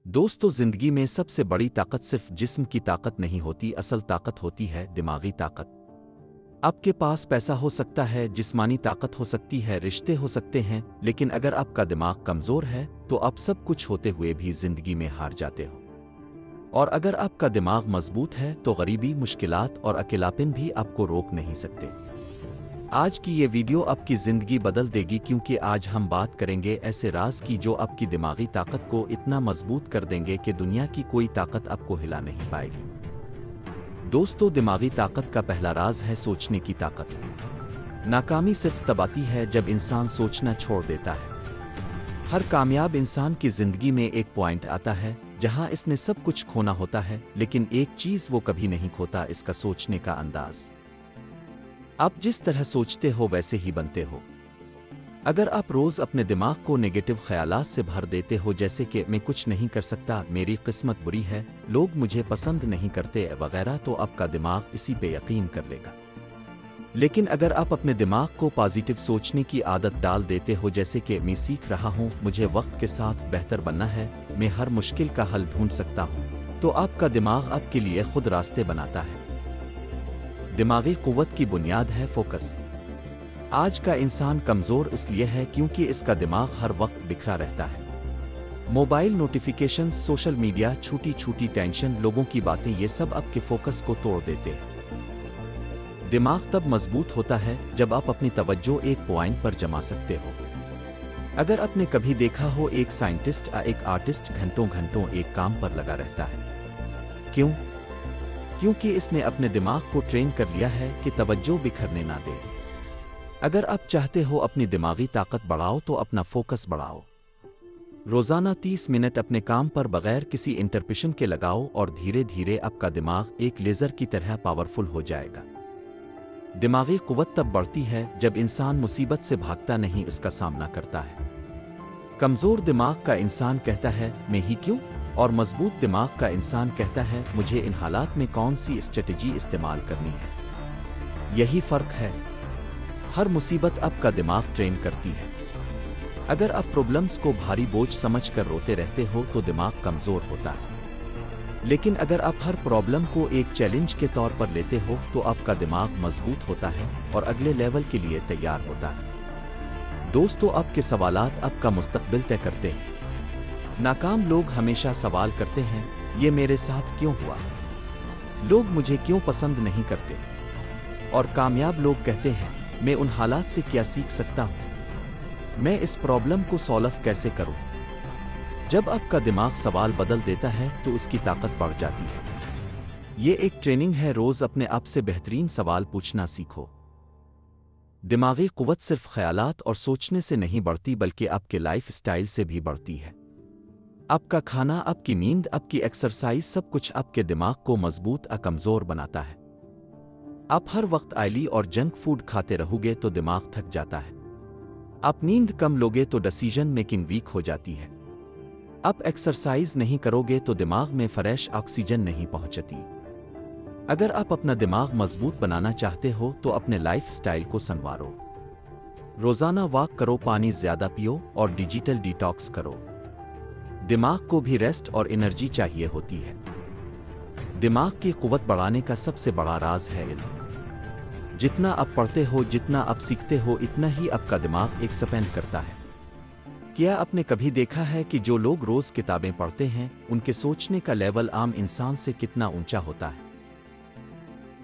दोस्तों, जिंदगी में सबसे बड़ी ताकत सिर्फ जिस्म की ताकत नहीं होती, असल ताकत होती है दिमागी ताकत। आपके पास पैसा हो सकता है, जिस्मानी ताकत हो सकती है, रिश्ते हो सकते हैं, लेकिन अगर आपका दिमाग कमज़ोर है तो आप सब कुछ होते हुए भी जिंदगी में हार जाते हो। और अगर आपका दिमाग मजबूत है तो गरीबी, मुश्किलात और अकेलापन भी आपको रोक नहीं सकते। आज की ये वीडियो आपकी ज़िंदगी बदल देगी, क्योंकि आज हम बात करेंगे ऐसे राज की जो आपकी दिमागी ताकत को इतना मजबूत कर देंगे कि दुनिया की कोई ताकत आपको हिला नहीं पाएगी। दोस्तों, दिमागी ताकत का पहला राज है सोचने की ताकत। नाकामी सिर्फ तब आती है जब इंसान सोचना छोड़ देता है। हर कामयाब इंसान की ज़िंदगी में एक पॉइंट आता है जहां इसने सब कुछ खोना होता है, लेकिन एक चीज़ वो कभी नहीं खोता, इसका सोचने का अंदाज़। आप जिस तरह सोचते हो वैसे ही बनते हो। अगर आप रोज अपने दिमाग को नेगेटिव ख्यालात से भर देते हो, जैसे कि मैं कुछ नहीं कर सकता, मेरी किस्मत बुरी है, लोग मुझे पसंद नहीं करते वगैरह, तो आपका दिमाग इसी पे यकीन कर लेगा। लेकिन अगर आप अपने दिमाग को पॉजिटिव सोचने की आदत डाल देते हो, जैसे कि मैं सीख रहा हूँ, मुझे वक्त के साथ बेहतर बनना है, मैं हर मुश्किल का हल ढूंढ सकता हूँ, तो आपका दिमाग आपके लिए खुद रास्ते बनाता है। दिमागी कुव्वत की बुनियाद है फोकस। आज का इंसान कमज़ोर इसलिए है क्योंकि इसका दिमाग हर वक्त बिखरा रहता है। मोबाइल नोटिफिकेशंस, सोशल मीडिया, छोटी छोटी टेंशन, लोगों की बातें, ये सब आपके फोकस को तोड़ देते हैं। दिमाग तब मजबूत होता है जब आप अपनी तवज्जो एक पॉइंट पर जमा सकते हो। अगर आपने कभी देखा हो, एक साइंटिस्ट या एक आर्टिस्ट घंटों घंटों एक काम पर लगा रहता है। क्यों? क्योंकि इसने अपने दिमाग को ट्रेन कर लिया है कि तवज्जो बिखरने ना दे। अगर आप चाहते हो अपनी दिमागी ताकत बढ़ाओ तो अपना फोकस बढ़ाओ। रोजाना 30 मिनट अपने काम पर बगैर किसी इंटरप्शन के लगाओ और धीरे धीरे आपका दिमाग एक लेजर की तरह पावरफुल हो जाएगा। दिमागी कुव्वत तब बढ़ती है जब इंसान मुसीबत से भागता नहीं, इसका सामना करता है। कमजोर दिमाग का इंसान कहता है मैं ही क्यों, और मजबूत दिमाग का इंसान कहता है मुझे इन हालात में कौन सी स्ट्रेटजी इस्तेमाल करनी है। यही फर्क है। हर मुसीबत आपका दिमाग ट्रेन करती है। अगर आप प्रॉब्लम्स को भारी बोझ समझकर रोते रहते हो तो दिमाग कमजोर होता है। लेकिन अगर आप हर प्रॉब्लम को एक चैलेंज के तौर पर लेते हो तो आपका दिमाग मजबूत होता है और अगले लेवल के लिए तैयार होता है। दोस्तों, आपके सवालात आपका मुस्तकबिल तय करते हैं। नाकाम लोग हमेशा सवाल करते हैं, ये मेरे साथ क्यों हुआ? लोग मुझे क्यों पसंद नहीं करते? और कामयाब लोग कहते हैं, मैं उन हालात से क्या सीख सकता हूं? मैं इस प्रॉब्लम को सॉल्व कैसे करूं? जब आपका दिमाग सवाल बदल देता है तो उसकी ताकत बढ़ जाती है। ये एक ट्रेनिंग है, रोज अपने आप से बेहतरीन सवाल पूछना सीखो। दिमागी कुव्वत सिर्फ ख्यालात और सोचने से नहीं बढ़ती, बल्कि आपके लाइफ स्टाइल से भी बढ़ती है। आपका खाना, आपकी नींद, आपकी एक्सरसाइज, सब कुछ आपके दिमाग को मजबूत या कमजोर बनाता है। आप हर वक्त ऑयली और जंक फूड खाते रहोगे तो दिमाग थक जाता है। आप नींद कम लोगे तो डिसीजन मेकिंग वीक हो जाती है। आप एक्सरसाइज नहीं करोगे तो दिमाग में फ्रेश ऑक्सीजन नहीं पहुंचती। अगर आप अपना दिमाग मजबूत बनाना चाहते हो तो अपने लाइफ स्टाइल को संवारो। रोजाना वॉक करो, पानी ज्यादा पियो और डिजिटल डिटॉक्स करो। दिमाग को भी रेस्ट और एनर्जी चाहिए होती है। दिमाग की कुव्वत बढ़ाने का सबसे बड़ा राज है इल्म। जितना आप पढ़ते हो, जितना आप सीखते हो, इतना ही आपका दिमाग एक्सपेंड करता है। क्या आपने कभी देखा है कि जो लोग रोज किताबें पढ़ते हैं उनके सोचने का लेवल आम इंसान से कितना ऊंचा होता है?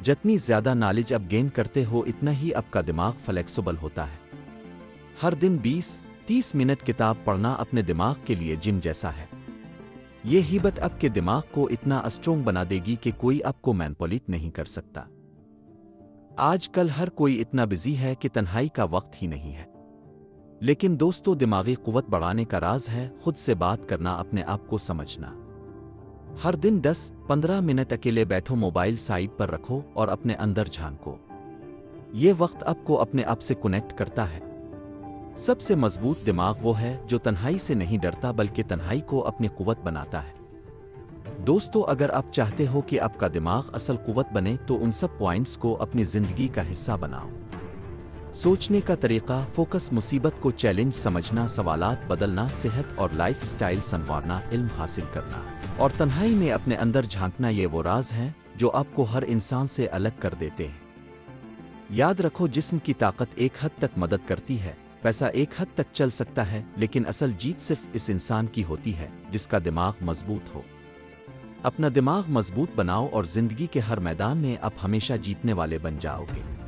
जितनी ज्यादा नॉलेज आप गेन करते हो, इतना ही आपका दिमाग फ्लेक्सिबल होता है। हर दिन 20-30 मिनट किताब पढ़ना अपने दिमाग के लिए जिम जैसा है। ये हिम्मत आपके दिमाग को इतना स्ट्रोंग बना देगी कि कोई आपको मैनिपुलेट नहीं कर सकता। आजकल हर कोई इतना बिजी है कि तन्हाई का वक्त ही नहीं है। लेकिन दोस्तों, दिमागी कुव्वत बढ़ाने का राज है खुद से बात करना, अपने आप को समझना। हर दिन 10-15 मिनट अकेले बैठो, मोबाइल साइड पर रखो और अपने अंदर झांको। ये वक्त आपको अपने आप से कनेक्ट करता है। सबसे मजबूत दिमाग वो है जो तन्हाई से नहीं डरता, बल्कि तन्हाई को अपनी कुव्वत बनाता है। दोस्तों, अगर आप चाहते हो कि आपका दिमाग असल कुव्वत बने तो उन सब पॉइंट्स को अपनी जिंदगी का हिस्सा बनाओ। सोचने का तरीका, फोकस, मुसीबत को चैलेंज समझना, सवालात बदलना, सेहत और लाइफस्टाइल संवारना, इल्म हासिल करना और तन्हाई में अपने अंदर झांकना, ये वो राज हैं जो आपको हर इंसान से अलग कर देते हैं। याद रखो, जिस्म की ताकत एक हद तक मदद करती है, पैसा एक हद तक चल सकता है, लेकिन असल जीत सिर्फ इस इंसान की होती है जिसका दिमाग मजबूत हो। अपना दिमाग मजबूत बनाओ और जिंदगी के हर मैदान में आप हमेशा जीतने वाले बन जाओगे।